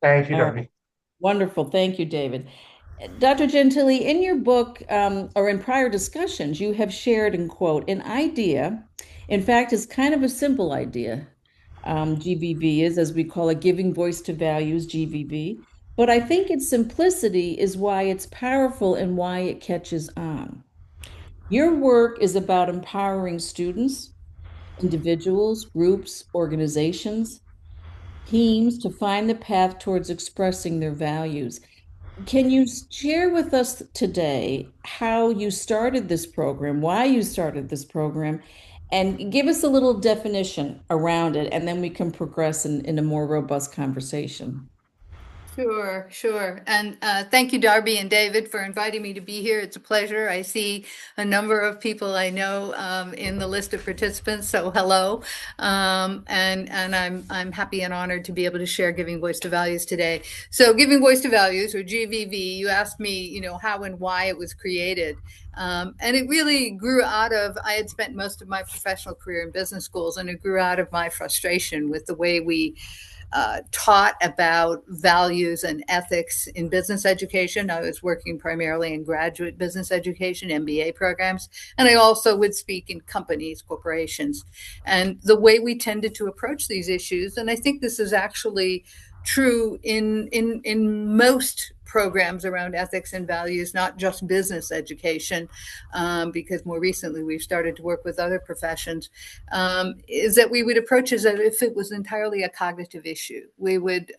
Thank you, All right. Darby. Wonderful. Thank you, David. Dr. Gentili, in your book or in prior discussions, you have shared and quote an idea. In fact, it's kind of a simple idea. GVV is, as we call it, giving voice to values, GVV. But I think its simplicity is why it's powerful and why it catches on. Your work is about empowering students, individuals, groups, organizations, teams to find the path towards expressing their values. Can you share with us today how you started this program, why you started this program, and give us a little definition around it, and then we can progress in a more robust conversation. Sure, sure. And thank you, Darby and David, for inviting me to be here. It's a pleasure. I see a number of people I know in the list of participants, so hello. And I'm happy and honored to be able to share Giving Voice to Values today. So, Giving Voice to Values, or GVV, you asked me, how and why it was created. And it really grew out of, I had spent most of my professional career in business schools, and it grew out of my frustration with the way we taught about values and ethics in business education. I was working primarily in graduate business education, MBA programs, and I also would speak in companies, corporations. And the way we tended to approach these issues, and I think this is actually true in most programs around ethics and values, not just business education, because more recently we've started to work with other professions, is that we would approach it as if it was entirely a cognitive issue. We would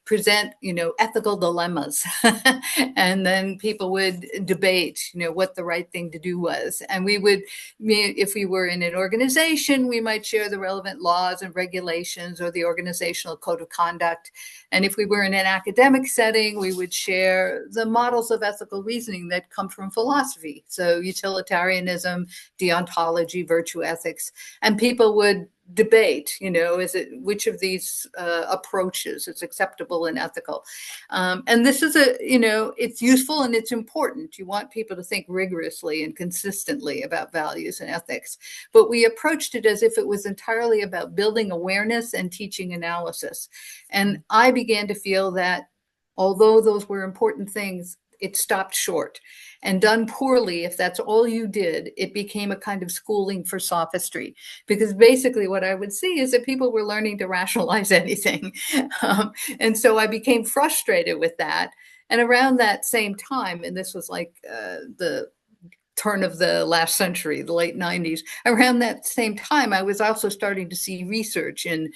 present, ethical dilemmas, and then people would debate, what the right thing to do was. And we would, if we were in an organization, we might share the relevant laws and regulations or the organizational code of conduct. And if we were in an academic setting, we would share the models of ethical reasoning that come from philosophy. So utilitarianism, deontology, virtue ethics, and people would debate, is it which of these approaches is acceptable and ethical. And this is it's useful and it's important. You want people to think rigorously and consistently about values and ethics. But we approached it as if it was entirely about building awareness and teaching analysis. And I began to feel that although those were important things, it stopped short. And done poorly, if that's all you did, it became a kind of schooling for sophistry. Because basically, what I would see is that people were learning to rationalize anything. And so I became frustrated with that. And around that same time, and this was like the turn of the last century, the late 90s. Around that same time, I was also starting to see research in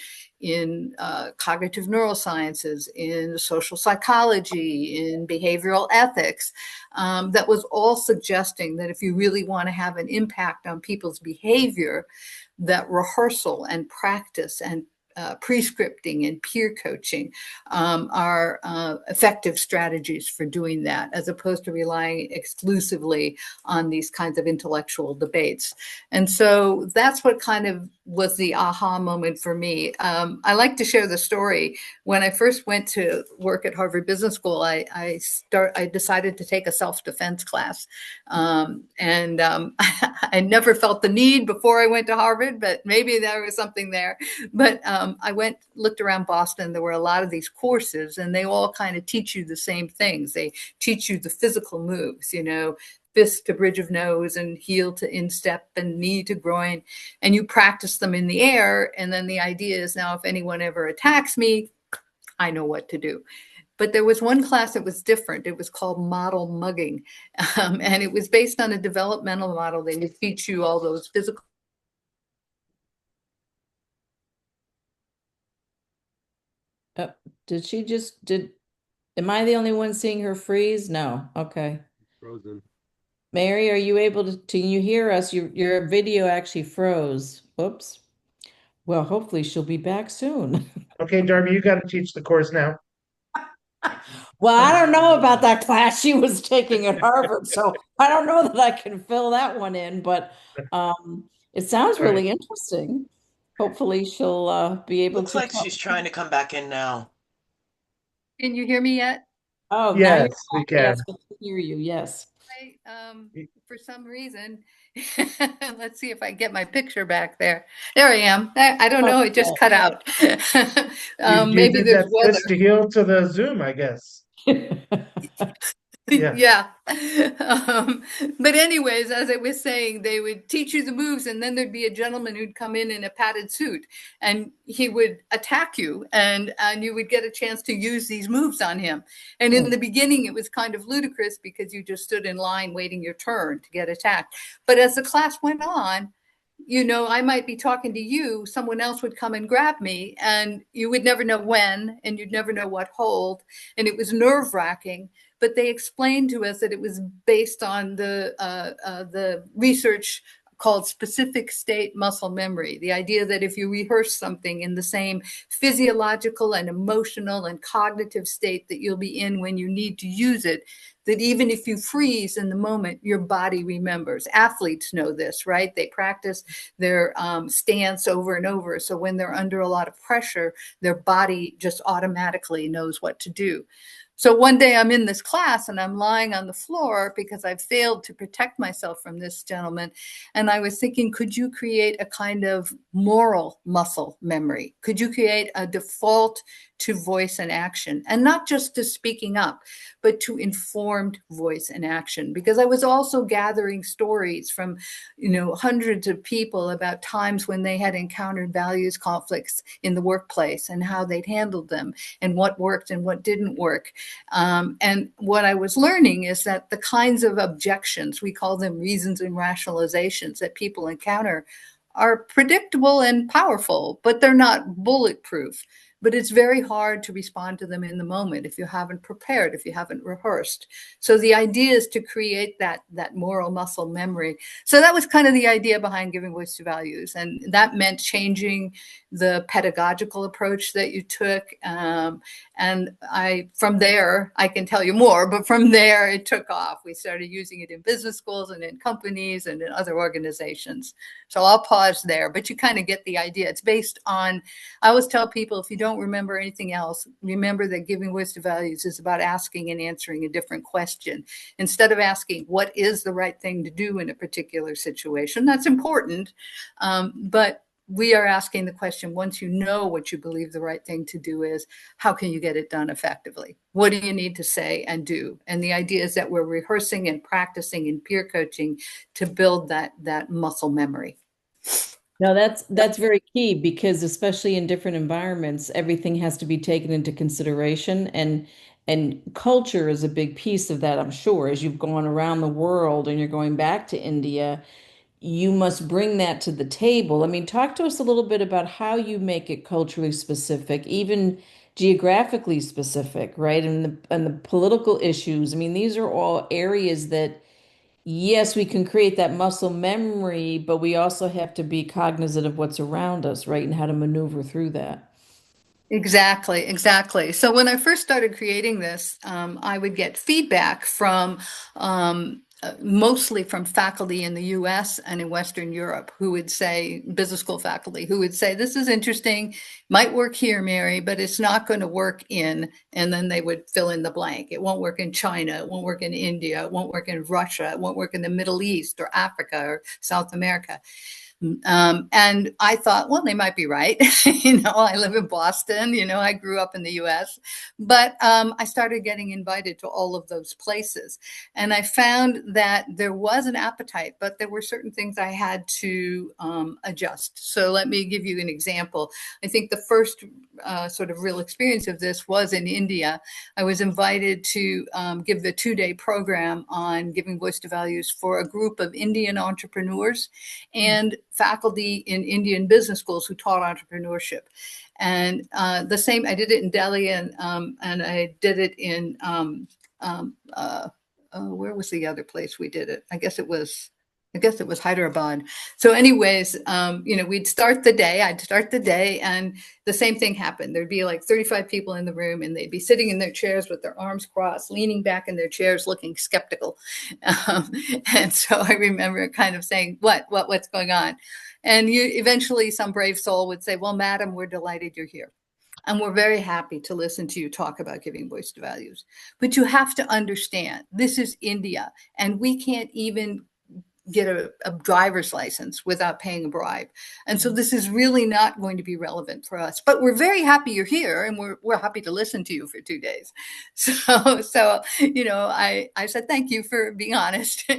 cognitive neurosciences, in social psychology, in behavioral ethics, that was all suggesting that if you really want to have an impact on people's behavior, that rehearsal and practice and prescripting and peer coaching are effective strategies for doing that, as opposed to relying exclusively on these kinds of intellectual debates. And so that's what kind of was the aha moment for me. I like to share the story. When I first went to work at Harvard Business School, I decided to take a self-defense class, and I never felt the need before I went to Harvard, but maybe there was something there. But I looked around Boston. There were a lot of these courses, and they all kind of teach you the same things. They teach you the physical moves, fist to bridge of nose and heel to instep and knee to groin, and you practice them in the air. And then the idea is, now if anyone ever attacks me, I know what to do. But there was one class that was different. It was called model mugging, and it was based on a developmental model. They would teach you all those physical. Uh, am I the only one seeing her freeze? No. Okay. Frozen. Mary, are you able to, can you hear us? Your video actually froze. Whoops. Well, hopefully she'll be back soon. Okay, Darby, you got to teach the course now. Well, I don't know about that class she was taking at Harvard, so I don't know that I can fill that one in, but it sounds All right. really interesting. Hopefully she'll be able Looks to like come. she's trying to come back in now. Can you hear me yet? Oh, now you're Yes, we back. Yes, can. we can hear you. Yes. For some reason, let's see if I get my picture back there. There I am. I don't know. It just cut out. You Maybe did there's that weather. switch to heel to the Zoom, I guess. Yeah. Yeah. But anyways, as I was saying, they would teach you the moves, and then there'd be a gentleman who'd come in a padded suit, and he would attack you, and you would get a chance to use these moves on him. And in the beginning, it was kind of ludicrous because you just stood in line waiting your turn to get attacked. But as the class went on, I might be talking to you, someone else would come and grab me, and you would never know when, and you'd never know what hold. And it was nerve-wracking. But they explained to us that it was based on the research called specific state muscle memory. The idea that if you rehearse something in the same physiological and emotional and cognitive state that you'll be in when you need to use it, that even if you freeze in the moment, your body remembers. Athletes know this, right? They practice their stance over and over. So when they're under a lot of pressure, their body just automatically knows what to do. So one day I'm in this class and I'm lying on the floor because I've failed to protect myself from this gentleman. And I was thinking, could you create a kind of moral muscle memory? Could you create a default to voice and action, and not just to speaking up, but to informed voice and action? Because I was also gathering stories from, hundreds of people about times when they had encountered values conflicts in the workplace and how they'd handled them and what worked and what didn't work. And what I was learning is that the kinds of objections, we call them reasons and rationalizations, that people encounter are predictable and powerful, but they're not bulletproof. But it's very hard to respond to them in the moment if you haven't prepared, if you haven't rehearsed. So the idea is to create that moral muscle memory. So that was kind of the idea behind giving voice to values. And that meant changing the pedagogical approach that you took. And from there, I can tell you more, but from there it took off. We started using it in business schools and in companies and in other organizations. So I'll pause there, but you kind of get the idea. It's based on, I always tell people, if you don't remember anything else, remember that giving voice to values is about asking and answering a different question. Instead of asking what is the right thing to do in a particular situation, that's important, but we are asking the question, once you know what you believe the right thing to do is, how can you get it done effectively? What do you need to say and do? And the idea is that we're rehearsing and practicing and peer coaching to build that muscle memory. No, that's very key, because especially in different environments, everything has to be taken into consideration, and culture is a big piece of that, I'm sure. As you've gone around the world and you're going back to India, you must bring that to the table. I mean, talk to us a little bit about how you make it culturally specific, even geographically specific, right? And the political issues. I mean, these are all areas that, yes, we can create that muscle memory, but we also have to be cognizant of what's around us, right? And how to maneuver through that. Exactly, exactly. So when I first started creating this, I would get feedback from mostly from faculty in the US and in Western Europe who would say, business school faculty, who would say, this is interesting, might work here, Mary, but it's not going to work in, and then they would fill in the blank. It won't work in China, it won't work in India, it won't work in Russia, it won't work in the Middle East or Africa or South America. And I thought, well, they might be right. I live in Boston, I grew up in the US, but I started getting invited to all of those places. And I found that there was an appetite, but there were certain things I had to adjust. So let me give you an example. I think the first sort of real experience of this was in India. I was invited to give the 2-day program on giving voice to values for a group of Indian entrepreneurs and faculty in Indian business schools who taught entrepreneurship. And the same, I did it in Delhi, and I did it in, where was the other place we did it? I guess it was Hyderabad. So anyways, I'd start the day and the same thing happened. There'd be like 35 people in the room, and they'd be sitting in their chairs with their arms crossed, leaning back in their chairs, looking skeptical. And so I remember kind of saying, what's going on? And eventually some brave soul would say, well, madam, we're delighted you're here. And we're very happy to listen to you talk about giving voice to values. But you have to understand, this is India, and we can't even get a driver's license without paying a bribe. And so this is really not going to be relevant for us. But we're very happy you're here, and we're happy to listen to you for 2 days. So I said thank you for being honest.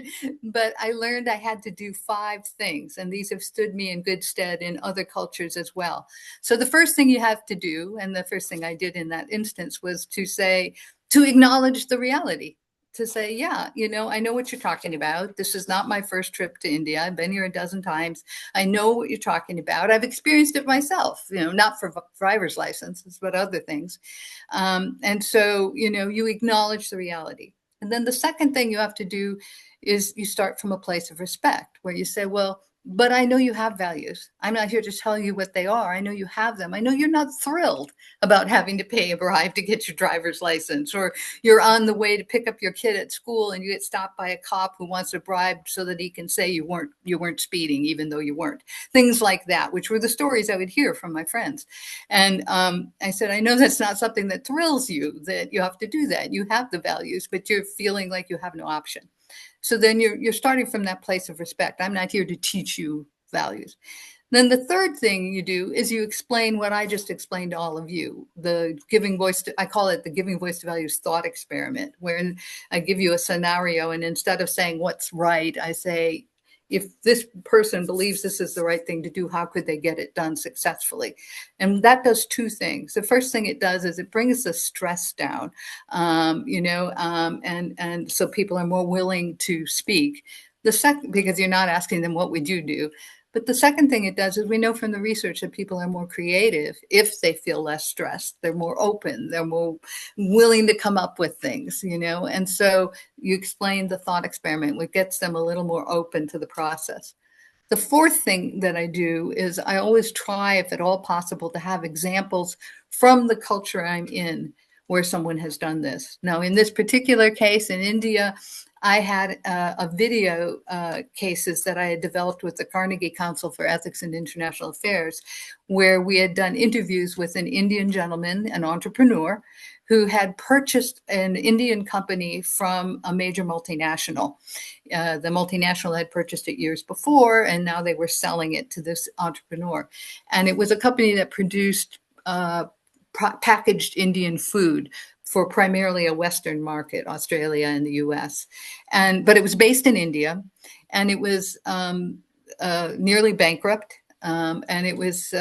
But I learned I had to do 5 things, and these have stood me in good stead in other cultures as well. So the first thing you have to do, and the first thing I did in that instance, was to acknowledge the reality, to say, yeah, I know what you're talking about. This is not my first trip to India. I've been here a dozen times. I know what you're talking about. I've experienced it myself, not for driver's licenses, but other things. And so, you acknowledge the reality. And then the second thing you have to do is you start from a place of respect, where you say, well, but I know you have values. I'm not here to tell you what they are. I know you have them. I know you're not thrilled about having to pay a bribe to get your driver's license, or you're on the way to pick up your kid at school and you get stopped by a cop who wants a bribe so that he can say you weren't speeding, even though you weren't. Things like that, which were the stories I would hear from my friends. And I said, I know that's not something that thrills you, that you have to do that. You have the values, but you're feeling like you have no option. So then you're starting from that place of respect. I'm not here to teach you values. Then the third thing you do is you explain what I just explained to all of you. I call it the giving voice to values thought experiment, where I give you a scenario, and instead of saying what's right, I say, if this person believes this is the right thing to do, how could they get it done successfully? And that does 2 things. The first thing it does is it brings the stress down, and so people are more willing to speak. The second, because you're not asking them, what would you do? But the second thing it does is we know from the research that people are more creative if they feel less stressed. They're more open. They're more willing to come up with things, And so you explain the thought experiment, which gets them a little more open to the process. The fourth thing that I do is I always try, if at all possible, to have examples from the culture I'm in where someone has done this. Now, in this particular case in India, I had a video cases that I had developed with the Carnegie Council for Ethics and International Affairs, where we had done interviews with an Indian gentleman, an entrepreneur, who had purchased an Indian company from a major multinational. The multinational had purchased it years before, and now they were selling it to this entrepreneur. And it was a company that produced packaged Indian food for primarily a Western market, Australia and the US. But it was based in India, and it was nearly bankrupt, and it was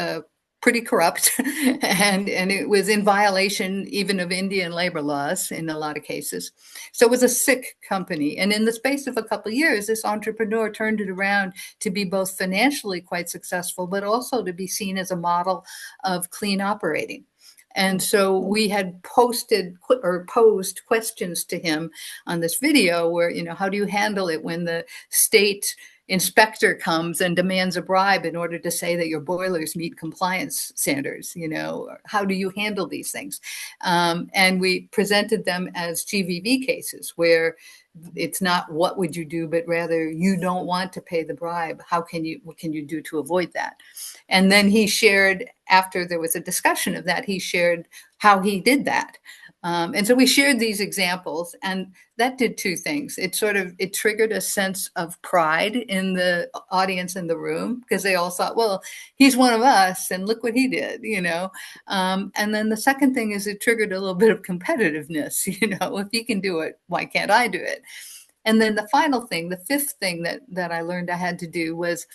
pretty corrupt, and it was in violation even of Indian labor laws in a lot of cases. So it was a sick company. And in the space of a couple of years, this entrepreneur turned it around to be both financially quite successful, but also to be seen as a model of clean operating. And so we had posed questions to him on this video where, how do you handle it when the state inspector comes and demands a bribe in order to say that your boilers meet compliance standards? How do you handle these things? And we presented them as GVV cases where it's not what would you do, but rather you don't want to pay the bribe. What can you do to avoid that? And then he shared, after there was a discussion of that, he shared how he did that. And so we shared these examples, and that did 2 things. It triggered a sense of pride in the audience in the room, because they all thought, well, he's one of us and look what he did, And then the second thing is it triggered a little bit of competitiveness, if he can do it, why can't I do it? And then the final thing, the fifth thing that I learned I had to do was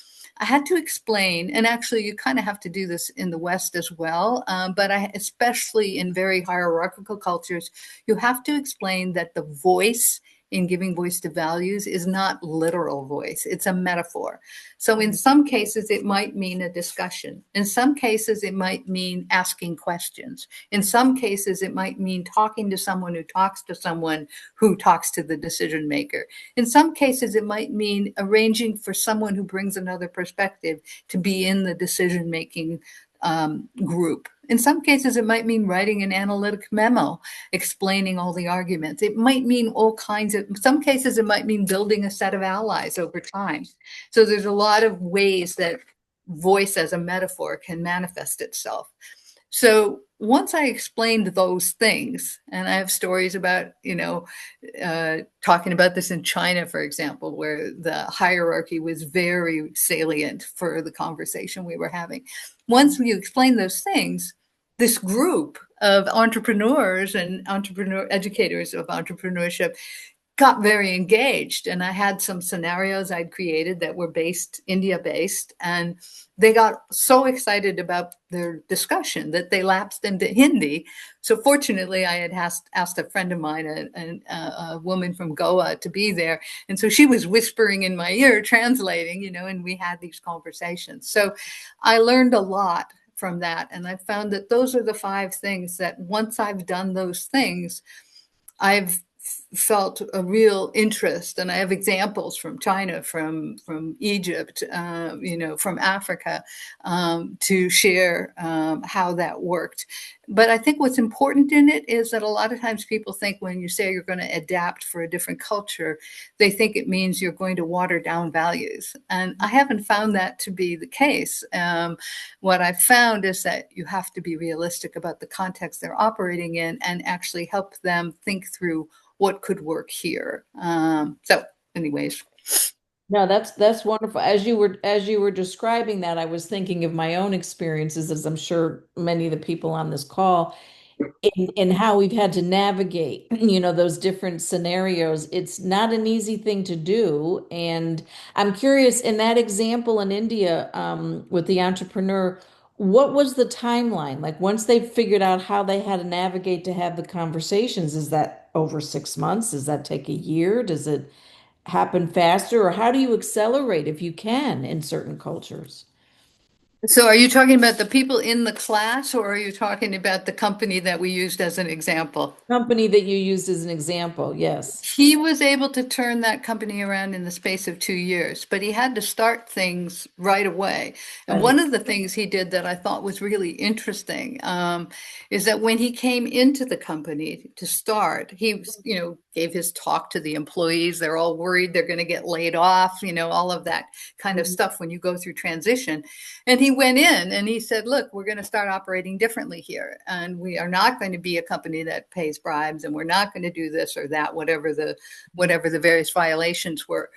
I had to explain, and actually you kind of have to do this in the West as well, but especially in very hierarchical cultures, you have to explain that the voice in giving voice to values is not literal voice. It's a metaphor. So in some cases, it might mean a discussion. In some cases, it might mean asking questions. In some cases, it might mean talking to someone who talks to someone who talks to the decision maker. In some cases, it might mean arranging for someone who brings another perspective to be in the decision-making group. In some cases, it might mean writing an analytic memo explaining all the arguments. It might mean in some cases, it might mean building a set of allies over time. So there's a lot of ways that voice as a metaphor can manifest itself. So once I explained those things, and I have stories about, talking about this in China, for example, where the hierarchy was very salient for the conversation we were having. Once you explain those things, this group of entrepreneurs and entrepreneur educators of entrepreneurship got very engaged, and I had some scenarios I'd created that were based India based, and they got so excited about their discussion that they lapsed into Hindi. So fortunately I had asked a friend of mine, a woman from Goa, to be there, and so she was whispering in my ear translating, and we had these conversations. So I learned a lot from that, and I found that those are the 5 things that once I've done those things, I've felt a real interest, and I have examples from China, from Egypt, from Africa, to share how that worked. But I think what's important in it is that a lot of times people think when you say you're going to adapt for a different culture, they think it means you're going to water down values, and I haven't found that to be the case. What I've found is that you have to be realistic about the context they're operating in and actually help them think through what could work here. So, anyways. No, that's wonderful. As you were describing that, I was thinking of my own experiences, as I'm sure many of the people on this call, in how we've had to navigate, those different scenarios. It's not an easy thing to do. And I'm curious, in that example in India, with the entrepreneur, what was the timeline? Like once they figured out how they had to navigate to have the conversations, is that over 6 months? Does that take a year? Does it happen faster? Or how do you accelerate if you can in certain cultures? So, are you talking about the people in the class, or are you talking about the company that we used as an example? Company that you used as an example, yes. He was able to turn that company around in the space of 2 years, but he had to start things right away. And Right. one of the things he did that I thought was really interesting, is that when he came into the company to start, he, gave his talk to the employees. They're all worried they're going to get laid off, all of that kind of Mhm. stuff when you go through transition. And he went in and he said, look, we're going to start operating differently here. And we are not going to be a company that pays bribes, and we're not going to do this or that, whatever the various violations were.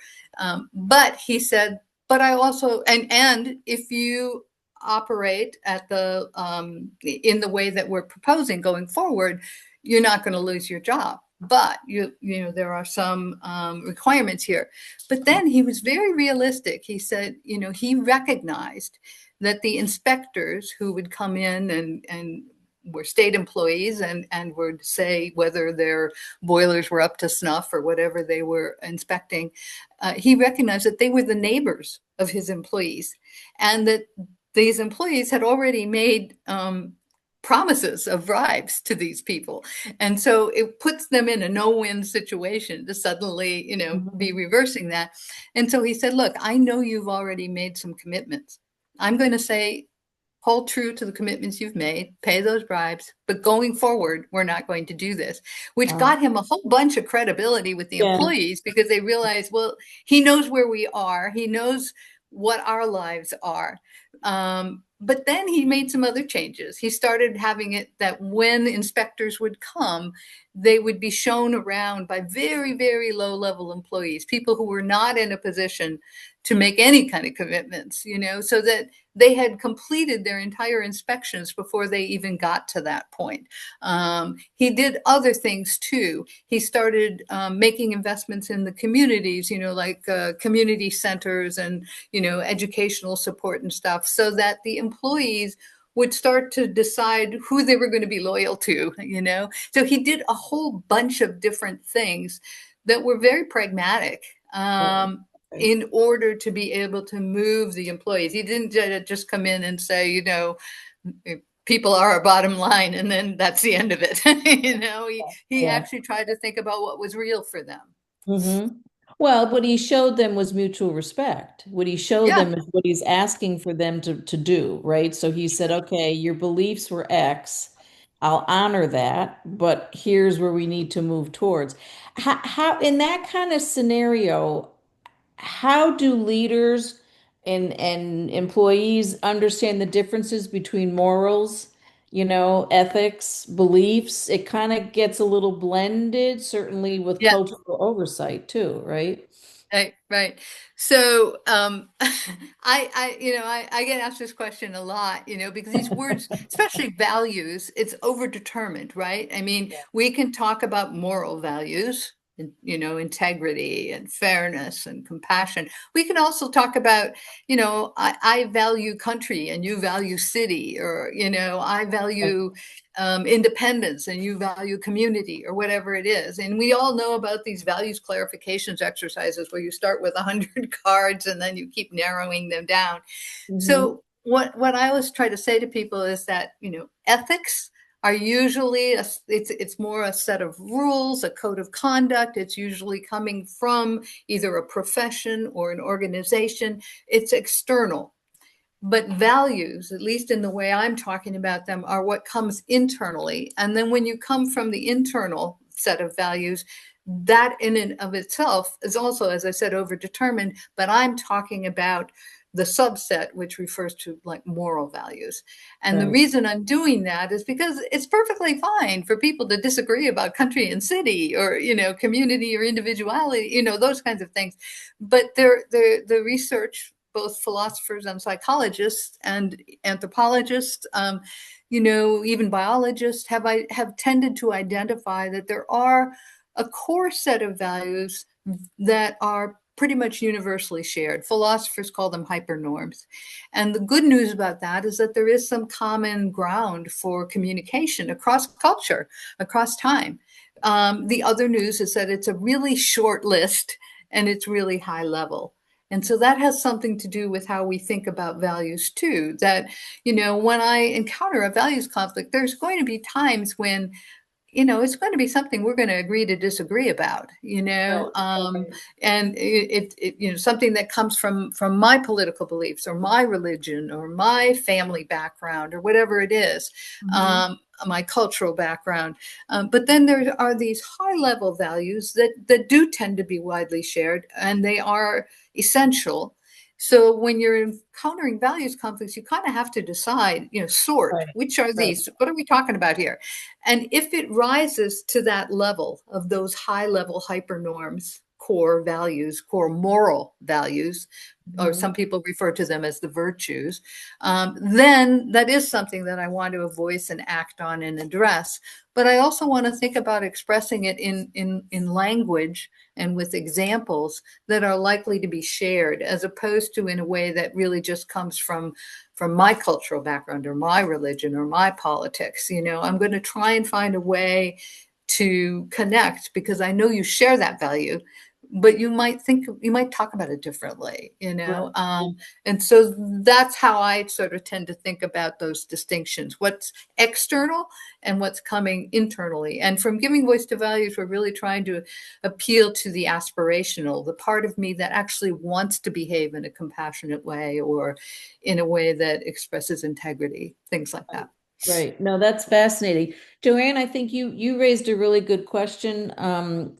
But he said, but I also, and if you operate at in the way that we're proposing going forward, you're not going to lose your job. But there are some requirements here. But then he was very realistic. He said, he recognized that the inspectors who would come in and were state employees and would say whether their boilers were up to snuff or whatever they were inspecting, he recognized that they were the neighbors of his employees, and that these employees had already made promises of bribes to these people. And so it puts them in a no-win situation to suddenly, be Mhm. reversing that. And so he said, look, I know you've already made some commitments. I'm going to say, hold true to the commitments you've made, pay those bribes, but going forward, we're not going to do this, which Wow. got him a whole bunch of credibility with the Yeah. employees, because they realized, well, he knows where we are. He knows what our lives are. But then he made some other changes. He started having it that when inspectors would come, they would be shown around by very, very low level employees, people who were not in a position to make any kind of commitments, so that they had completed their entire inspections before they even got to that point. He did other things too. He started making investments in the communities, like community centers and, educational support and stuff, so that the employees would start to decide who they were going to be loyal to. So he did a whole bunch of different things that were very pragmatic. Right. Right. In order to be able to move the employees. He didn't just come in and say, people are our bottom line, and then that's the end of it. He Yeah. actually tried to think about what was real for them. Hmm. Well, what he showed them was mutual respect. What he showed Yeah. them is what he's asking for them to do, right? So he said, okay, your beliefs were X. I'll honor that, but here's where we need to move towards. How in that kind of scenario, how do leaders and employees understand the differences between morals ethics, beliefs. It kind of gets a little blended, certainly with Yeah. cultural oversight too, right? Right, right. So, I get asked this question a lot, because these words, especially values, it's overdetermined, right? I mean, we can talk about moral values, and, integrity and fairness and compassion. We can also talk about, I value country and you value city, or, I value independence and you value community, or whatever it is. And we all know about these values clarifications exercises where you start with 100 cards and then you keep narrowing them down. Hmm. So what I always try to say to people is that, ethics are usually it's more a set of rules, a code of conduct. It's usually coming from either a profession or an organization. It's external. But values, at least in the way I'm talking about them, are what comes internally. And then when you come from the internal set of values, that in and of itself is also, as I said, overdetermined. But I'm talking about the subset, which refers to like moral values. And the Right. reason I'm doing that is because it's perfectly fine for people to disagree about country and city, or, community or individuality, those kinds of things. But the research, both philosophers and psychologists and anthropologists, even biologists have tended to identify that there are a core set of values that are pretty much universally shared. Philosophers call them hypernorms. And the good news about that is that there is some common ground for communication across culture, across time. The other news is that it's a really short list and it's really high level. And so that has something to do with how we think about values too. That, when I encounter a values conflict, there's going to be times when it's going to be something we're going to agree to disagree about, Right. and something that comes from my political beliefs or my religion or my family background or whatever it is, Hmm. my cultural background. But then there are these high level values that do tend to be widely shared, and they are essential. So when you're encountering values conflicts, you kind of have to decide, sort, Right. which are Right. these? What are we talking about here? And if it rises to that level of those high level hyper norms, core values, core moral values, or Hmm. some people refer to them as the virtues, then that is something that I want to voice and act on and address. But I also want to think about expressing it in language and with examples that are likely to be shared, as opposed to in a way that really just comes from my cultural background or my religion or my politics. I'm going to try and find a way to connect because I know you share that value, but you might talk about it differently, Right. and so that's how I sort of tend to think about those distinctions: what's external and what's coming internally. And from giving voice to values, we're really trying to appeal to the aspirational, the part of me that actually wants to behave in a compassionate way or in a way that expresses integrity, things like that. Right. No, that's fascinating. Joanne, I think you raised a really good question.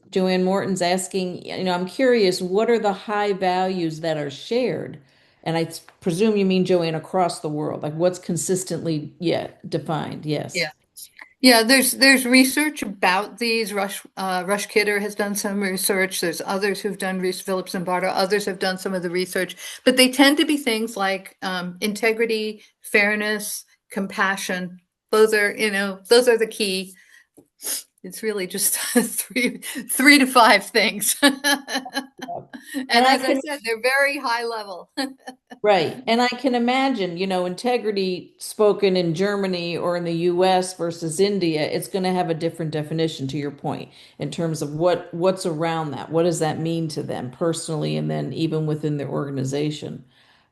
Joanne Morton's asking, I'm curious, what are the high values that are shared? And I presume you mean, Joanne, across the world, like what's consistently, yeah, defined. Yes. Yeah. Yeah, there's research about these. Rush Kidder has done some research. There's others who've done Phillips and Barter. Others have done some of the research, but they tend to be things like integrity, fairness, compassion. Those are the key. It's really just three to five things. And And I as I can said, they're very high level. Right. And I can imagine, integrity spoken in Germany or in the US versus India, it's going to have a different definition to your point in terms of what's around that. What does that mean to them personally and then even within their organization?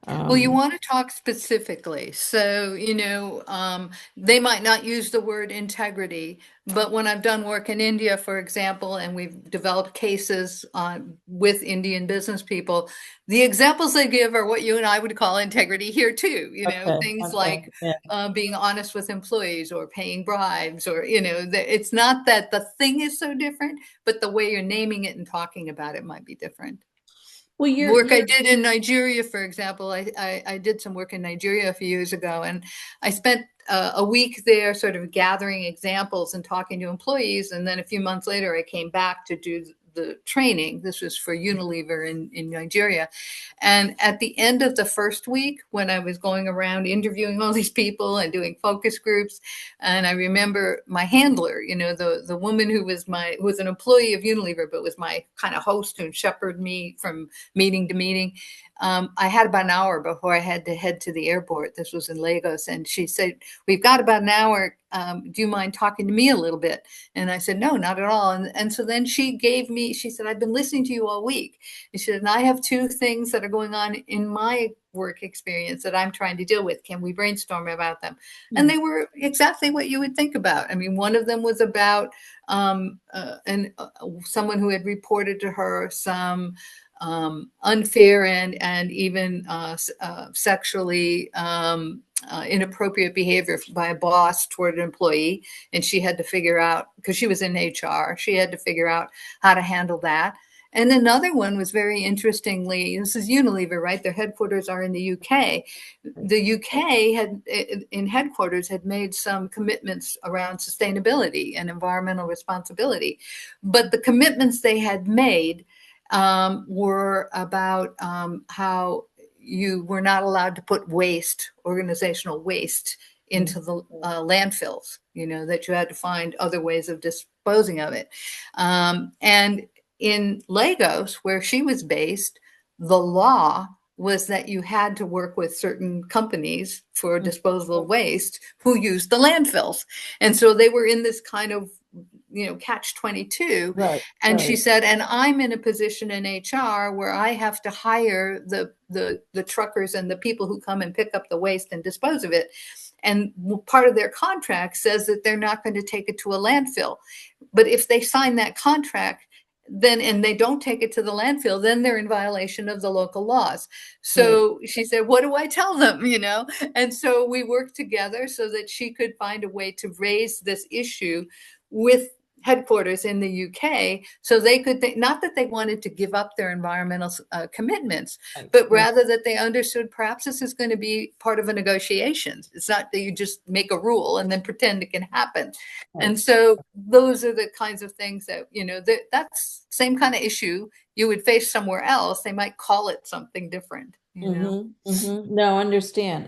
Well, you Um, want to talk specifically. So, they might not use the word integrity, but when I've done work in India, for example, and we've developed cases with Indian business people, the examples they give are what you and I would call integrity here too. okay. Things Okay. like Yeah. being honest with employees or paying bribes, or, it's not that the thing is so different, but the way you're naming it and talking about it might be different. Well, work I you're did in Nigeria, for example. I did some work in Nigeria a few years ago, and I spent a week there sort of gathering examples and talking to employees. And then a few months later, I came back to do the training. This was for Unilever in Nigeria. And at the end of the first week, when I was going around interviewing all these people and doing focus groups, and I remember my handler, the woman who was an employee of Unilever, but was my kind of host who shepherded me from meeting to meeting. I had about an hour before I had to head to the airport. This was in Lagos. And she said, "We've got about an hour. Do you mind talking to me a little bit?" And I said, "No, not at all." And so then she said, "I've been listening to you all week." And she said, "And I have two things that are going on in my work experience that I'm trying to deal with. Can we brainstorm about them?" And they were exactly what you would think about. I mean, one of them was about someone who had reported to her some unfair and even sexually inappropriate behavior by a boss toward an employee. And she had to figure out, because she was in HR, she had to figure out how to handle that. And another one was very interestingly, this is Unilever, right? Their headquarters are in the UK. The UK in headquarters had made some commitments around sustainability and environmental responsibility. But the commitments they had made were about how you were not allowed to put organizational waste into the landfills, that you had to find other ways of disposing of it. And in Lagos, where she was based, the law was that you had to work with certain companies for disposal of waste who used the landfills. And so they were in this kind of catch 22. right, And right. she said, and I'm in a position in HR where I have to hire the truckers and the people who come and pick up the waste and dispose of it. And part of their contract says that they're not going to take it to a landfill. But if they sign that contract, and they don't take it to the landfill, then they're in violation of the local laws. So she said, "What do I tell them?" And so we worked together so that she could find a way to raise this issue with headquarters in the UK, so they could not that they wanted to give up their environmental commitments, but rather that they understood perhaps this is going to be part of a negotiation. It's not that you just make a rule and then pretend it can happen. And so those are the kinds of things that, that's same kind of issue you would face somewhere else. They might call it something different, No, understand.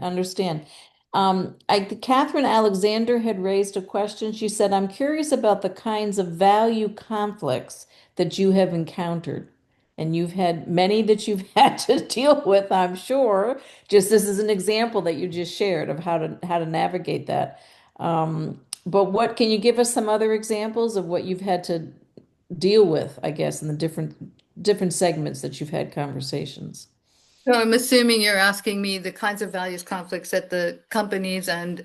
Catherine Alexander had raised a question. She said, "I'm curious about the kinds of value conflicts that you have encountered." And you've had many that you've had to deal with, I'm sure. Just this is an example that you just shared of how to navigate that. But what can you give us some other examples of what you've had to deal with, I guess, in the different segments that you've had conversations? So I'm assuming you're asking me the kinds of values conflicts that the companies and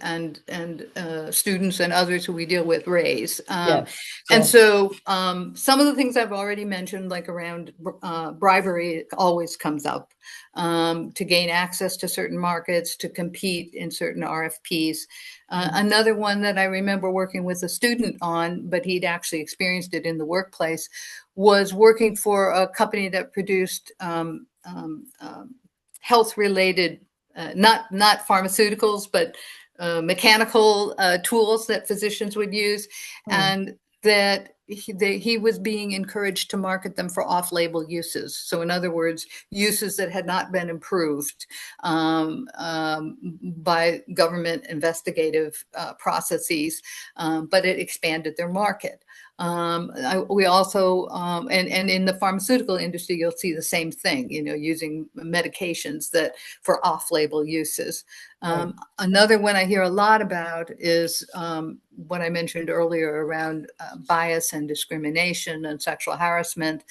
students and others who we deal with raise. Yes, And yes. so some of the things I've already mentioned, like around bribery, always comes up to gain access to certain markets, to compete in certain RFPs. Another one that I remember working with a student on, but he'd actually experienced it in the workplace, was working for a company that produced health-related, not pharmaceuticals, but mechanical tools that physicians would use, and that he was being encouraged to market them for off-label uses. So in other words, uses that had not been approved by government investigative processes, but it expanded their market. We also, and in the pharmaceutical industry, you'll see the same thing, using medications that for off-label uses. Another one I hear a lot about is what I mentioned earlier around bias and discrimination and sexual harassment.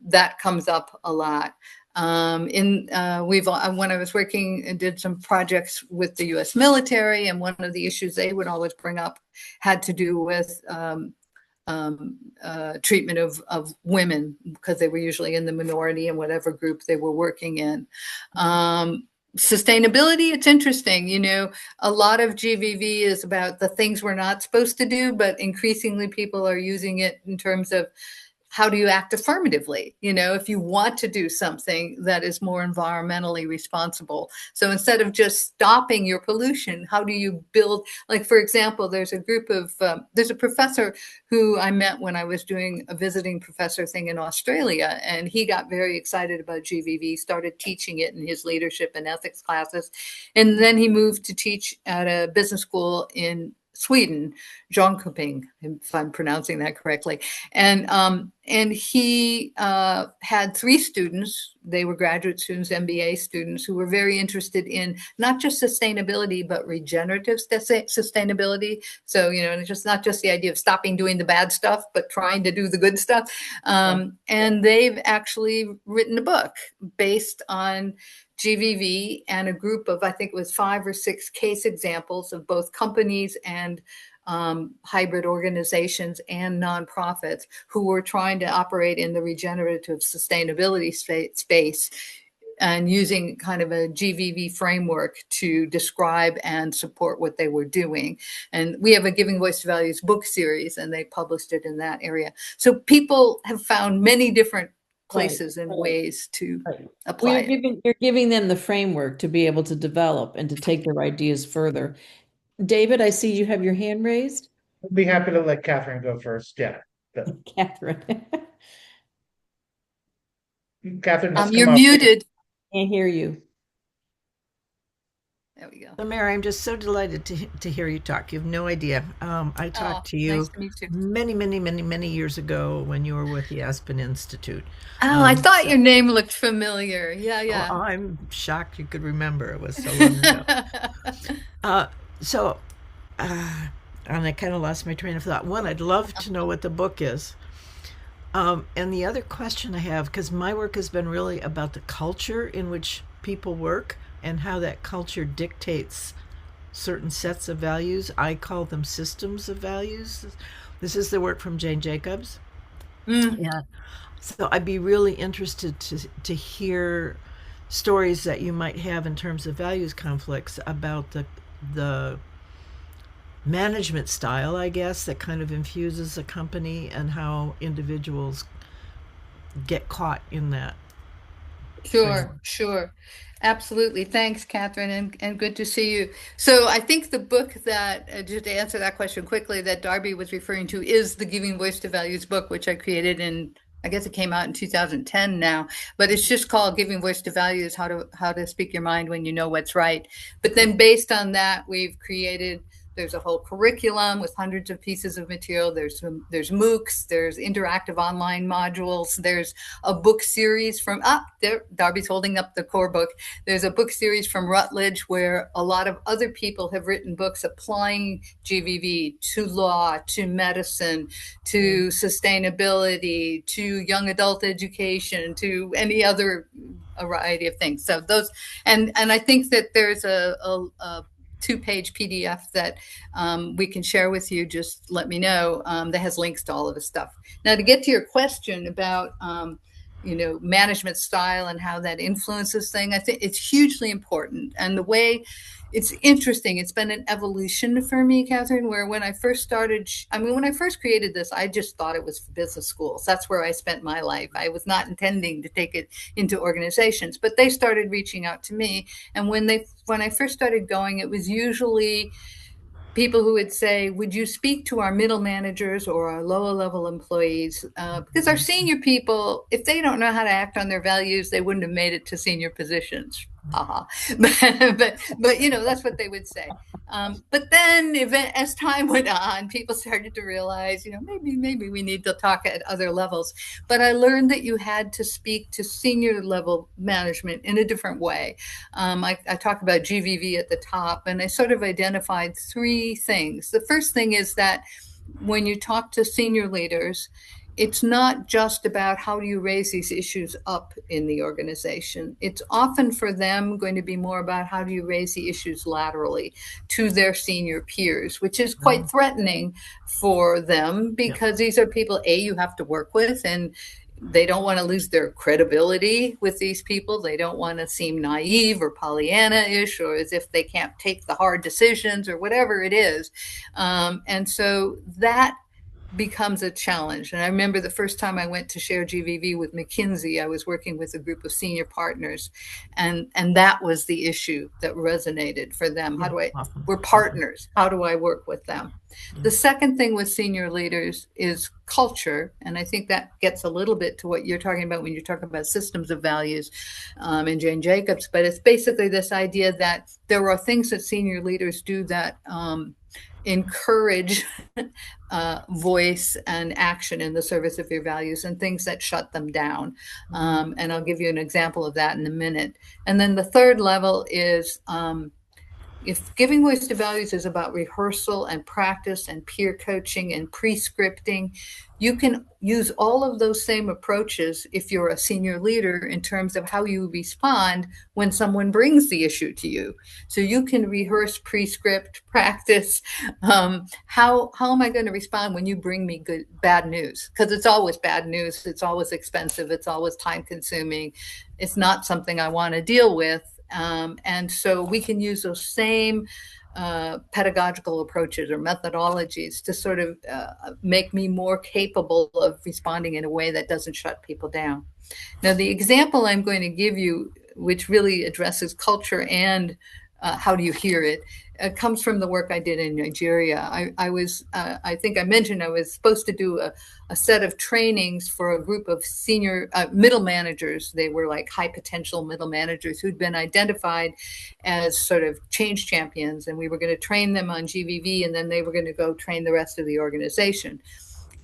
That comes up a lot. When I was working and did some projects with the U.S. military, and one of the issues they would always bring up had to do with treatment of women, because they were usually in the minority in whatever group they were working in. Sustainability, it's interesting. A lot of GVV is about the things we're not supposed to do, but increasingly people are using it in terms of how do you act affirmatively, if you want to do something that is more environmentally responsible? So instead of just stopping your pollution, how do you build, like, for example, there's a professor who I met when I was doing a visiting professor thing in Australia, and he got very excited about GVV, started teaching it in his leadership and ethics classes, and then he moved to teach at a business school in Sweden, Jönköping, if I'm pronouncing that correctly. And he had 3 students. They were graduate students, MBA students, who were very interested in not just sustainability, but regenerative sustainability. So, it's just not just the idea of stopping doing the bad stuff, but trying to do the good stuff. And they've actually written a book based on GVV and a group of, I think it was 5 or 6 case examples of both companies and hybrid organizations and nonprofits who were trying to operate in the regenerative sustainability space and using kind of a GVV framework to describe and support what they were doing. And we have a Giving Voice to Values book series, and they published it in that area. So people have found many different places and ways to apply it. You're giving them the framework to be able to develop and to take their ideas further. David, I see you have your hand raised. I'd be happy to let Catherine go first. Yeah. Catherine. Catherine has You're come up. muted. Can't hear you. There we go. So, Mary, I'm just so delighted to hear you talk. You have no idea. I talked to you nice to meet you. many, many, many, many years ago when you were with the Aspen Institute. Oh, I thought your name looked familiar. Yeah, yeah. Oh, I'm shocked you could remember. It was so long ago. And I kind of lost my train of thought. One, I'd love to know what the book is. And the other question I have, because my work has been really about the culture in which people work and how that culture dictates certain sets of values. I call them systems of values. This is the work from Jane Jacobs. Yeah. So I'd be really interested to hear stories that you might have in terms of values conflicts about the management style, I guess, that kind of infuses a company and how individuals get caught in that. Sure. Absolutely. Thanks, Catherine, and good to see you. So I think the book that, just to answer that question quickly, that Darby was referring to is the Giving Voice to Values book, which I created I guess it came out in 2010 now, but it's just called Giving Voice to Values, how to speak your mind when you know what's right. But then based on that, there's a whole curriculum with hundreds of pieces of material. There's MOOCs, there's interactive online modules. There's a book series Darby's holding up the core book. There's a book series from Routledge where a lot of other people have written books applying GVV to law, to medicine, to sustainability, to young adult education, to any other variety of things. So those, and I think that there's a 2-page PDF that we can share with you. Just let me know. That has links to all of the stuff. Now, to get to your question about management style and how that influences things, I think it's hugely important. And the way it's interesting, it's been an evolution for me, Catherine, where when I first created this, I just thought it was for business schools. That's where I spent my life. I was not intending to take it into organizations, but they started reaching out to me. And when I first started going, it was usually people who would say, would you speak to our middle managers or our lower level employees? Because our senior people, if they don't know how to act on their values, they wouldn't have made it to senior positions. But that's what they would say. But then as time went on, people started to realize, maybe we need to talk at other levels. But I learned that you had to speak to senior level management in a different way. I talk about GVV at the top, and I sort of identified 3 things. The first thing is that when you talk to senior leaders, it's not just about how do you raise these issues up in the organization. It's often for them going to be more about how do you raise the issues laterally to their senior peers, which is quite threatening for them because these are people, you have to work with, and they don't want to lose their credibility with these people. They don't want to seem naive or Pollyanna-ish or as if they can't take the hard decisions or whatever it is. And so that becomes a challenge. And I remember the first time I went to share GVV with McKinsey, I was working with a group of senior partners, and that was the issue that resonated for them. Yeah, How do I, often. we're partners. How do I work with them? The second thing with senior leaders is culture. And I think that gets a little bit to what you're talking about when you're talking about systems of values in Jane Jacobs. But it's basically this idea that there are things that senior leaders do that encourage voice and action in the service of your values, and things that shut them down. And I'll give you an example of that in a minute. And then the third level is if giving voice to values is about rehearsal and practice and peer coaching and pre-scripting, you can use all of those same approaches if you're a senior leader in terms of how you respond when someone brings the issue to you. So you can rehearse, pre-script, practice. How am I going to respond when you bring me bad news? Because it's always bad news. It's always expensive. It's always time consuming. It's not something I want to deal with. And so we can use those same pedagogical approaches or methodologies to sort of make me more capable of responding in a way that doesn't shut people down. Now, the example I'm going to give you, which really addresses culture and how do you hear it, comes from the work I did in Nigeria. I think I mentioned I was supposed to do a set of trainings for a group of senior middle managers. They were like high potential middle managers who'd been identified as sort of change champions. And we were going to train them on GVV, and then they were going to go train the rest of the organization.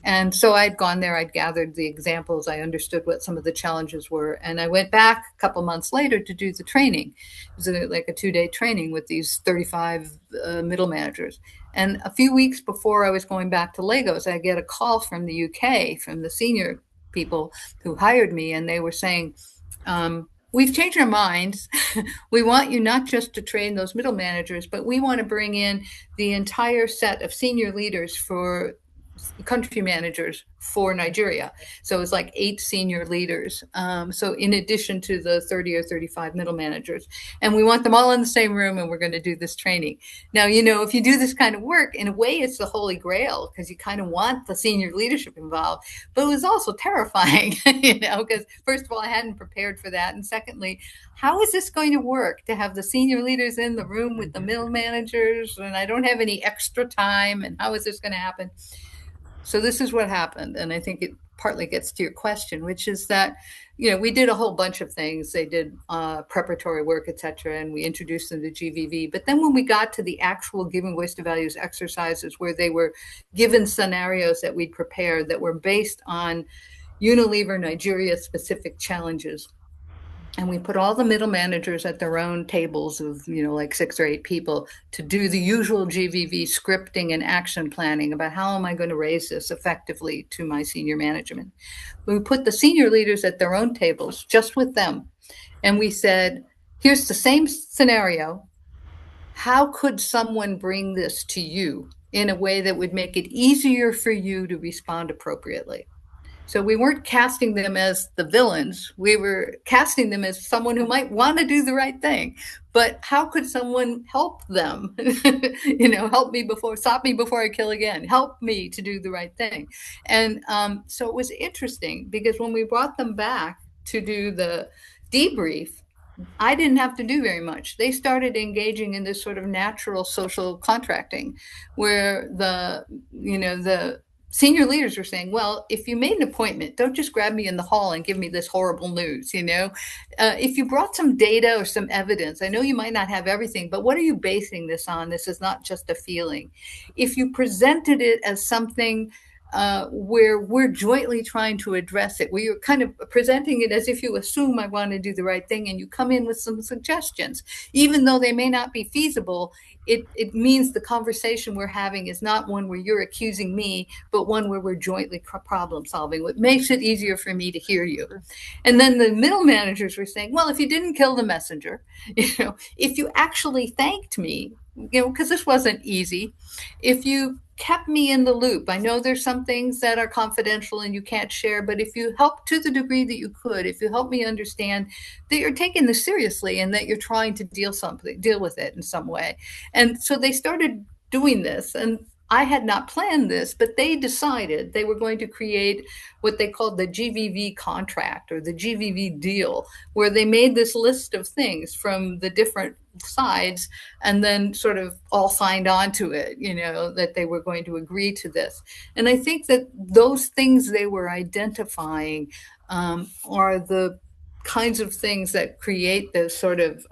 And so I'd gone there, I'd gathered the examples, I understood what some of the challenges were. And I went back a couple months later to do the training. It was like a 2-day training with these 35 middle managers. And a few weeks before I was going back to Lagos, I get a call from the UK, from the senior people who hired me. And they were saying, we've changed our minds. We want you not just to train those middle managers, but we want to bring in the entire set of senior leaders for country managers for Nigeria. So it's like 8 senior leaders. So in addition to the 30 or 35 middle managers, and we want them all in the same room, and we're going to do this training. Now, you know, if you do this kind of work, in a way, it's the holy grail because you kind of want the senior leadership involved, but it was also terrifying, you know, because first of all, I hadn't prepared for that. And secondly, how is this going to work to have the senior leaders in the room with the middle managers, and I don't have any extra time, and how is this going to happen? So this is what happened. And I think it partly gets to your question, which is that, you know, we did a whole bunch of things. They did preparatory work, et cetera, and we introduced them to GVV. But then when we got to the actual giving voice to values exercises, where they were given scenarios that we'd prepared that were based on Unilever Nigeria specific challenges, and we put all the middle managers at their own tables of, you know, like 6 or 8 people to do the usual GVV scripting and action planning about how am I going to raise this effectively to my senior management. We put the senior leaders at their own tables, just with them. And we said, here's the same scenario. How could someone bring this to you in a way that would make it easier for you to respond appropriately? So we weren't casting them as the villains. We were casting them as someone who might want to do the right thing. But how could someone help them? You know, stop me before I kill again. Help me to do the right thing. And so it was interesting because when we brought them back to do the debrief, I didn't have to do very much. They started engaging in this sort of natural social contracting where the senior leaders were saying, well, if you made an appointment, don't just grab me in the hall and give me this horrible news, you know. If you brought some data or some evidence, I know you might not have everything, but what are you basing this on? This is not just a feeling. If you presented it as something where we're jointly trying to address it, where you're kind of presenting it as if you assume I want to do the right thing and you come in with some suggestions, even though they may not be feasible, it means the conversation we're having is not one where you're accusing me, but one where we're jointly problem solving, what makes it easier for me to hear you. And then the middle managers were saying, well, if you didn't kill the messenger, you know, if you actually thanked me, you know, because this wasn't easy, if you kept me in the loop. I know there's some things that are confidential and you can't share, but if you help to the degree that you could, if you help me understand that you're taking this seriously and that you're trying to deal with it in some way. And so they started doing this. And I had not planned this, but they decided they were going to create what they called the GVV contract or the GVV deal, where they made this list of things from the different sides and then sort of all signed on to it, that they were going to agree to this. And I think that those things they were identifying are the kinds of things that create those sort of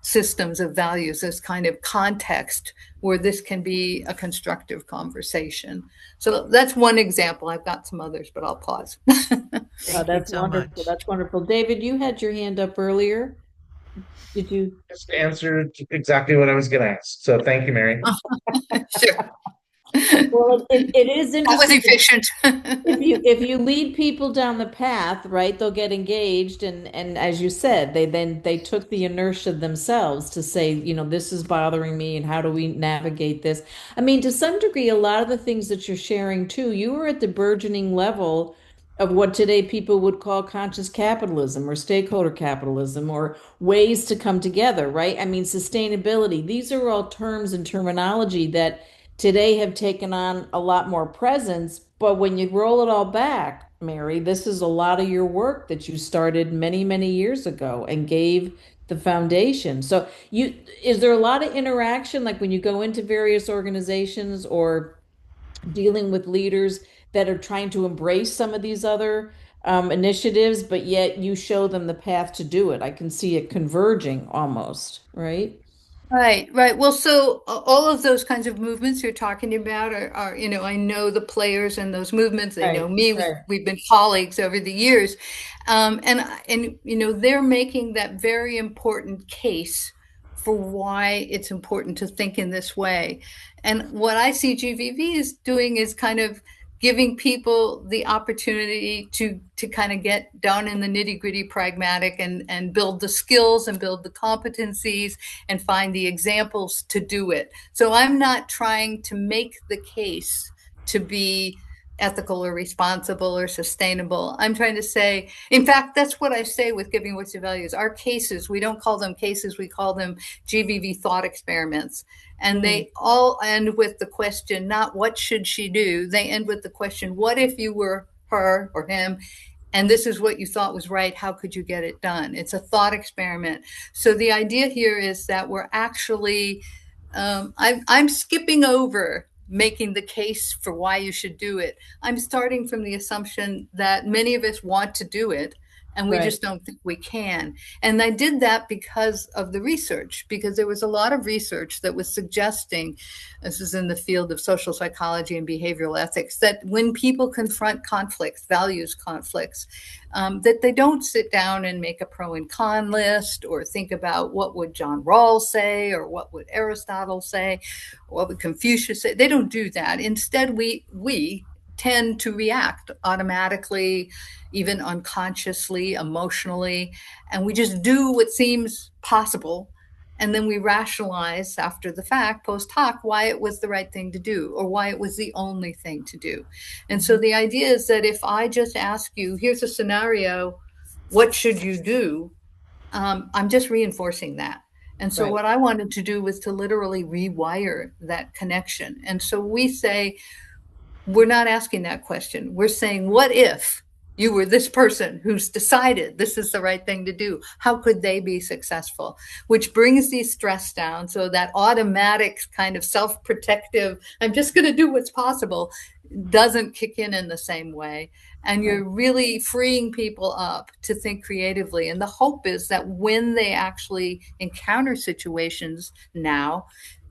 systems of values, this kind of context where this can be a constructive conversation. So that's one example. I've got some others, but I'll pause. Thank you That's so wonderful. much. That's wonderful. David, you had your hand up earlier. Did you? Just answered exactly what I was going to ask. So thank you, Mary. Sure. Well, it is That was interesting. efficient. If you lead people down the path, right, they'll get engaged, and as you said, they took the inertia themselves to say, this is bothering me, and how do we navigate this? I mean, to some degree, a lot of the things that you're sharing too, you were at the burgeoning level of what today people would call conscious capitalism or stakeholder capitalism or ways to come together, right? I mean, sustainability. These are all terms and terminology that today have taken on a lot more presence. But when you roll it all back, Mary, this is a lot of your work that you started many, many years ago and gave the foundation. So is there a lot of interaction, like when you go into various organizations or dealing with leaders that are trying to embrace some of these other initiatives, but yet you show them the path to do it? I can see it converging almost, right? Right, right. Well, so all of those kinds of movements you're talking about are, I know the players in those movements. They know Right, me. right, We've been colleagues over the years, and they're making that very important case for why it's important to think in this way. And what I see GVV is doing is kind of giving people the opportunity to kind of get down in the nitty-gritty pragmatic and build the skills and build the competencies and find the examples to do it. So I'm not trying to make the case to be ethical or responsible or sustainable. I'm trying to say, in fact, that's what I say with Giving Voice to Values. Our cases, we don't call them cases, we call them GVV thought experiments. And they all end with the question, not what should she do? They end with the question, what if you were her or him and this is what you thought was right? How could you get it done? It's a thought experiment. So the idea here is that we're actually, I'm skipping over making the case for why you should do it. I'm starting from the assumption that many of us want to do it and we right. just don't think we can. And I did that because of the research, because there was a lot of research that was suggesting, this is in the field of social psychology and behavioral ethics, that when people confront conflicts, values conflicts, that they don't sit down and make a pro and con list or think about what would John Rawls say or what would Aristotle say or what would Confucius say. They don't do that. Instead, we tend to react automatically, even unconsciously, emotionally, and we just do what seems possible. And then we rationalize after the fact, post hoc, why it was the right thing to do or why it was the only thing to do. And so the idea is that if I just ask you, here's a scenario, what should you do? I'm just reinforcing that. And so Right. what I wanted to do was to literally rewire that connection. And so we say, we're not asking that question. We're saying, what if you were this person who's decided this is the right thing to do? How could they be successful? Which brings the stress down. So that automatic kind of self-protective, I'm just going to do what's possible, doesn't kick in the same way. And you're really freeing people up to think creatively. And the hope is that when they actually encounter situations now,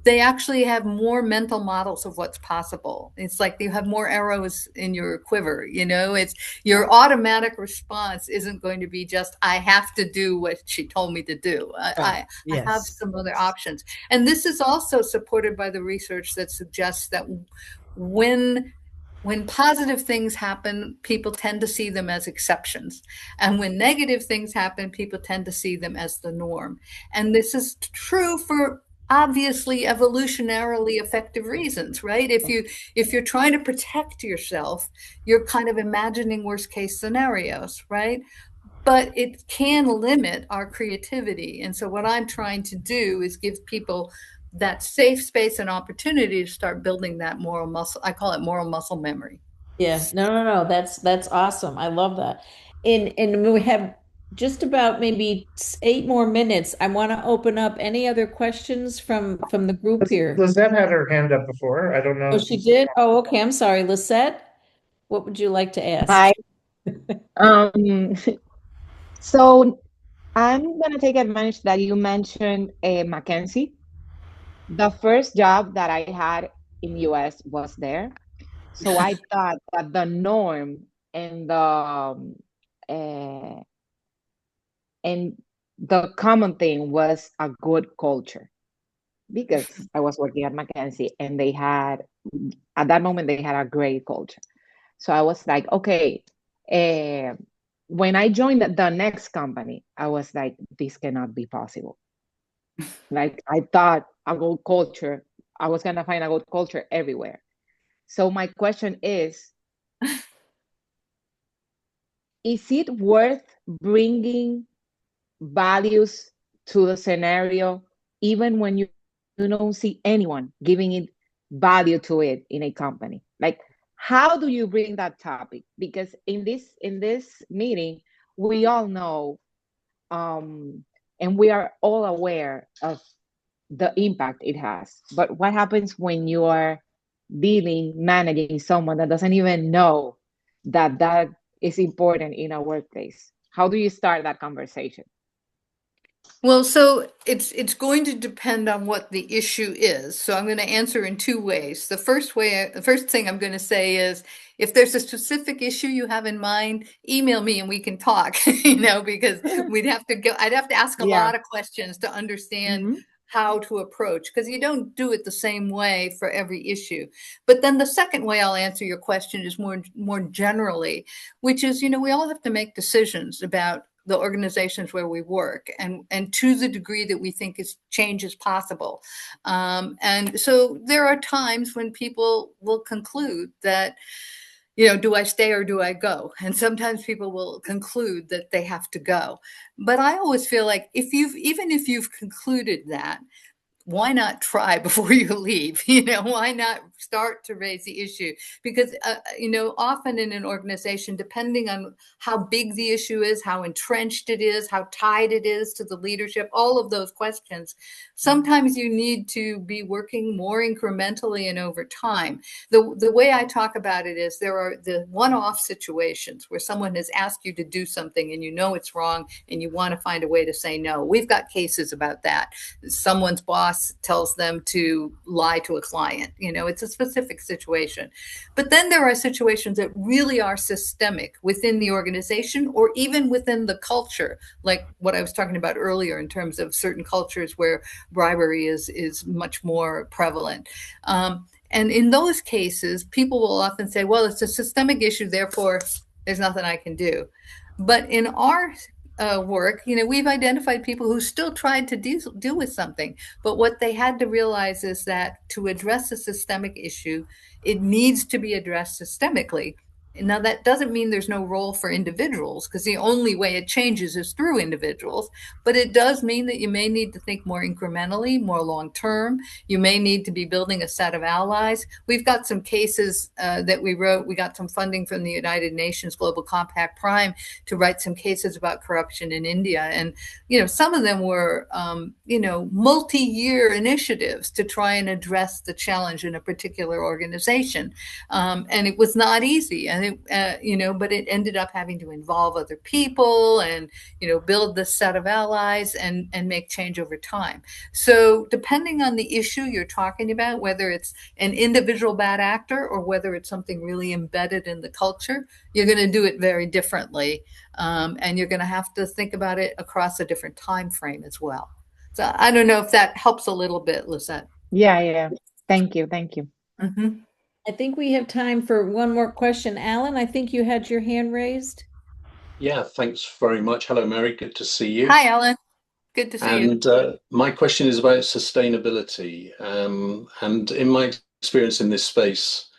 they actually have more mental models of what's possible. It's like you have more arrows in your quiver, it's your automatic response isn't going to be just, I have to do what she told me to do. Right. I have Yes. some other options. And this is also supported by the research that suggests that when positive things happen, people tend to see them as exceptions. And when negative things happen, people tend to see them as the norm. And this is true for obviously evolutionarily effective reasons, right? If you're trying to protect yourself, you're kind of imagining worst case scenarios, right? But it can limit our creativity. And so what I'm trying to do is give people that safe space and opportunity to start building that moral muscle. I call it moral muscle memory. Yeah, no. That's awesome. I love that. And we have just about maybe 8 more minutes. I want to open up any other questions from the group here. Lizette had her hand up before. I don't know Oh, if she she's. did? Oh, okay. I'm sorry. Lisette, what would you like to ask? Hi. Um, so I'm gonna take advantage that you mentioned Mackenzie. The first job that I had in US was there. So I thought that the norm and uh, and the common thing was a good culture because I was working at Mackenzie and they had at that moment they had a great culture. So I was like, okay. Uh, when I joined the next company, I was like, this cannot be possible. Like I thought a good culture, I was gonna find a good culture everywhere. So my question is it worth bringing values to the scenario, even when you don't see anyone giving it value to it in a company? Like, how do you bring that topic? Because in this meeting, we all know, and we are all aware of the impact it has. But what happens when you are managing someone that doesn't even know that that is important in a workplace? How do you start that conversation? Well, so it's going to depend on what the issue is. So I'm going to answer in two ways. The first thing I'm going to say is, if there's a specific issue you have in mind, email me and we can talk, because I'd have to ask a Yeah. lot of questions to understand Mhm. how to approach, because you don't do it the same way for every issue. But then the second way I'll answer your question is more generally, which is, we all have to make decisions about the organizations where we work, and to the degree that we think change is possible. And so there are times when people will conclude that, do I stay or do I go? And sometimes people will conclude that they have to go. But I always feel like, even if you've concluded that, why not try before you leave? Why not start to raise the issue? Because, often in an organization, depending on how big the issue is, how entrenched it is, how tied it is to the leadership, all of those questions, sometimes you need to be working more incrementally and over time. The way I talk about it is, there are the one-off situations where someone has asked you to do something and it's wrong and you want to find a way to say no. We've got cases about that. Someone's boss tells them to lie to a client. It's a specific situation. But then there are situations that really are systemic within the organization or even within the culture, like what I was talking about earlier in terms of certain cultures where bribery is much more prevalent. And in those cases, people will often say, well, it's a systemic issue, therefore there's nothing I can do. But in our work, we've identified people who still tried to deal with something. But what they had to realize is that to address a systemic issue, it needs to be addressed systemically. Now, that doesn't mean there's no role for individuals, because the only way it changes is through individuals. But it does mean that you may need to think more incrementally, more long term. You may need to be building a set of allies. We've got some cases that we wrote. We got some funding from the United Nations Global Compact Prime to write some cases about corruption in India. And, some of them were, multi-year initiatives to try and address the challenge in a particular organization. And it was not easy. And, but it ended up having to involve other people and, build this set of allies and make change over time. So depending on the issue you're talking about, whether it's an individual bad actor or whether it's something really embedded in the culture, you're going to do it very differently. And you're going to have to think about it across a different time frame as well. So I don't know if that helps a little bit, Lisette. Yeah. Thank you. Mm-hmm. I think we have time for one more question. Alan, I think you had your hand raised. Yeah, thanks very much. Hello, Mary. Good to see you. Hi, Alan. Good to see you. And my question is about sustainability. And in my experience in this space,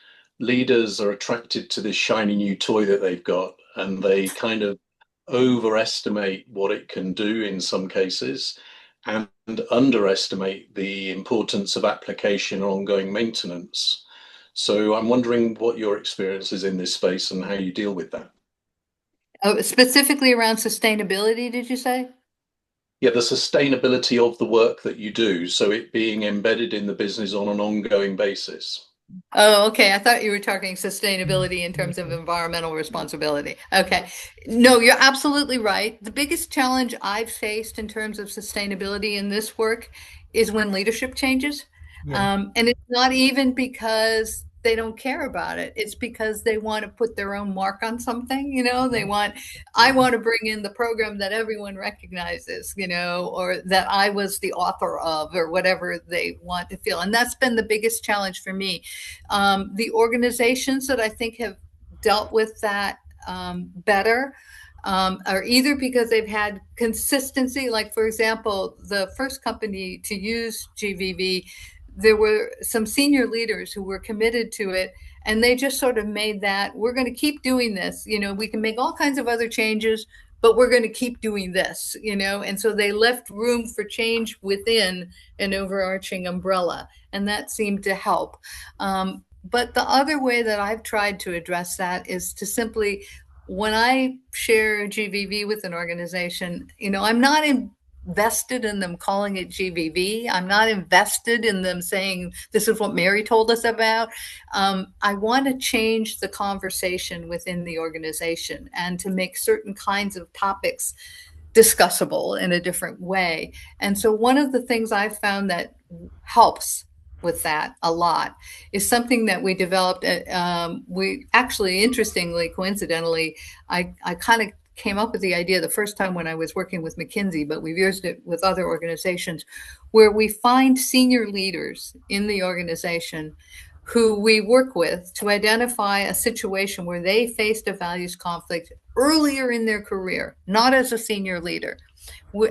leaders are attracted to this shiny new toy that they've got, and they kind of overestimate what it can do in some cases. and underestimate the importance of application and ongoing maintenance. So I'm wondering what your experience is in this space and how you deal with that. Oh, specifically around sustainability, did you say? Yeah, the sustainability of the work that you do, so it being embedded in the business on an ongoing basis. Oh, okay. I thought you were talking sustainability in terms of environmental responsibility. Okay. No, you're absolutely right. The biggest challenge I've faced in terms of sustainability in this work is when leadership changes. Yeah. And it's not even because they don't care about it. It's because they want to put their own mark on something, I want to bring in the program that everyone recognizes, or that I was the author of, or whatever they want to feel. And that's been the biggest challenge for me. The organizations that I think have dealt with that better are either because they've had consistency, like, for example, the first company to use GVV, there were some senior leaders who were committed to it, and they just sort of made that, we're going to keep doing this. We can make all kinds of other changes, but we're going to keep doing this, and so they left room for change within an overarching umbrella, and that seemed to help. But the other way that I've tried to address that is to simply, when I share GVV with an organization, I'm not invested in them calling it GVV. I'm not invested in them saying, this is what Mary told us about. I want to change the conversation within the organization and to make certain kinds of topics discussable in a different way. And so one of the things I've found that helps with that a lot is something that we developed. We actually, interestingly, coincidentally, I kind of came up with the idea the first time when I was working with McKinsey, but we've used it with other organizations, where we find senior leaders in the organization who we work with to identify a situation where they faced a values conflict earlier in their career, not as a senior leader.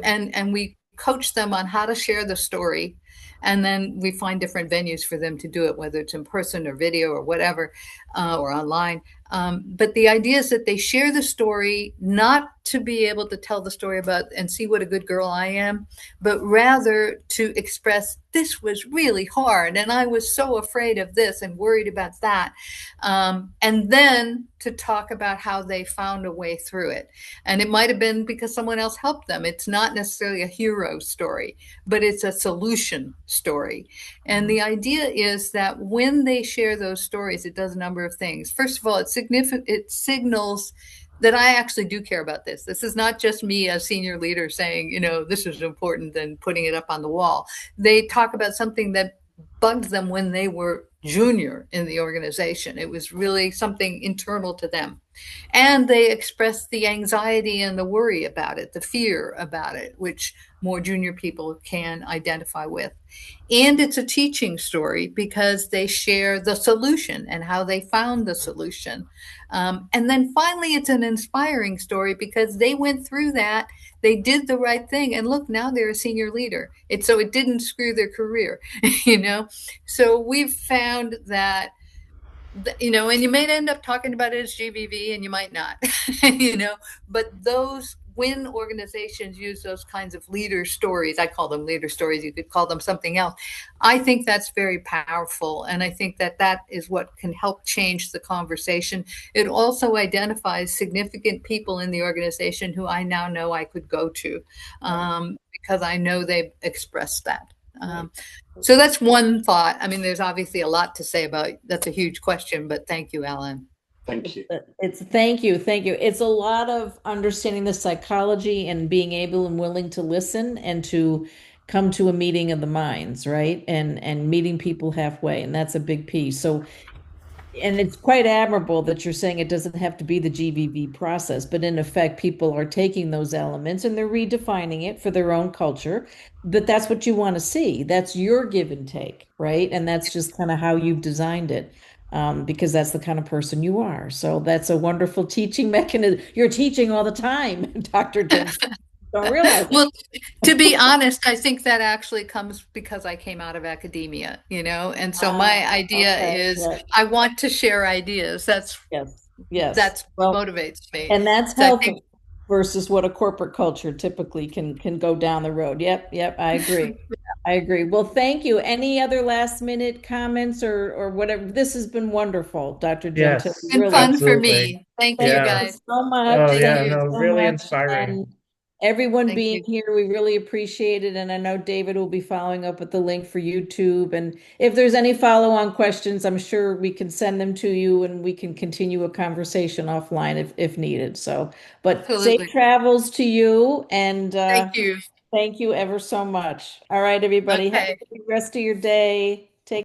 And we coach them on how to share the story. And then we find different venues for them to do it, whether it's in person or video or whatever, or online. But the idea is that they share the story, not to be able to tell the story about and see what a good girl I am, but rather to express, this was really hard and I was so afraid of this and worried about that. And then to talk about how they found a way through it. And it might have been because someone else helped them. It's not necessarily a hero story, but it's a solution story. And the idea is that when they share those stories, it does a number of things. First of all, it signals that I actually do care about this. This is not just me as senior leader saying, this is important and putting it up on the wall. They talk about something that bugged them when they were junior in the organization. It was really something internal to them. And they express the anxiety and the worry about it, the fear about it, which more junior people can identify with. And it's a teaching story because they share the solution and how they found the solution. And then finally, it's an inspiring story because they went through that. They did the right thing. And look, now they're a senior leader. So it didn't screw their career, So we've found that, and you may end up talking about it as GVV and you might not, but when organizations use those kinds of leader stories, I call them leader stories, you could call them something else. I think that's very powerful. And I think that is what can help change the conversation. It also identifies significant people in the organization who I now know I could go to because I know they've expressed that. So that's one thought. I mean, there's obviously a lot to say about it. That's a huge question, but thank you, Alan. Thank you. Thank you. It's a lot of understanding the psychology and being able and willing to listen and to come to a meeting of the minds, right? And meeting people halfway, and that's a big piece. So, and it's quite admirable that you're saying it doesn't have to be the GVV process, but in effect, people are taking those elements and they're redefining it for their own culture. But that's what you want to see. That's your give and take, right? And that's just kind of how you've designed it, because that's the kind of person you are. So that's a wonderful teaching mechanism. You're teaching all the time, Dr. Jensen. Don't realize it. Well, to be honest, I think that actually comes because I came out of academia, and so my idea is right. I want to share ideas. That's Yes. what Well, motivates me. and that's So I healthy. think versus what a corporate culture typically can go down the road. Yep, I agree. I agree. Well, thank you. Any other last minute comments or whatever? This has been wonderful, Dr. Gentile. Yes, Been Really, fun for absolutely. me. Thank you, thank Yeah. you guys. so much. Oh, Thank yeah. you. No, So really much. inspiring. And everyone Thank being you. here, we really appreciate it. And I know David will be following up with the link for YouTube. And if there's any follow-on questions, I'm sure we can send them to you and we can continue a conversation offline if needed. So, but safe Absolutely. travels to you and Thank you. thank you ever so much. All right, everybody. Have Okay. a good rest of your day.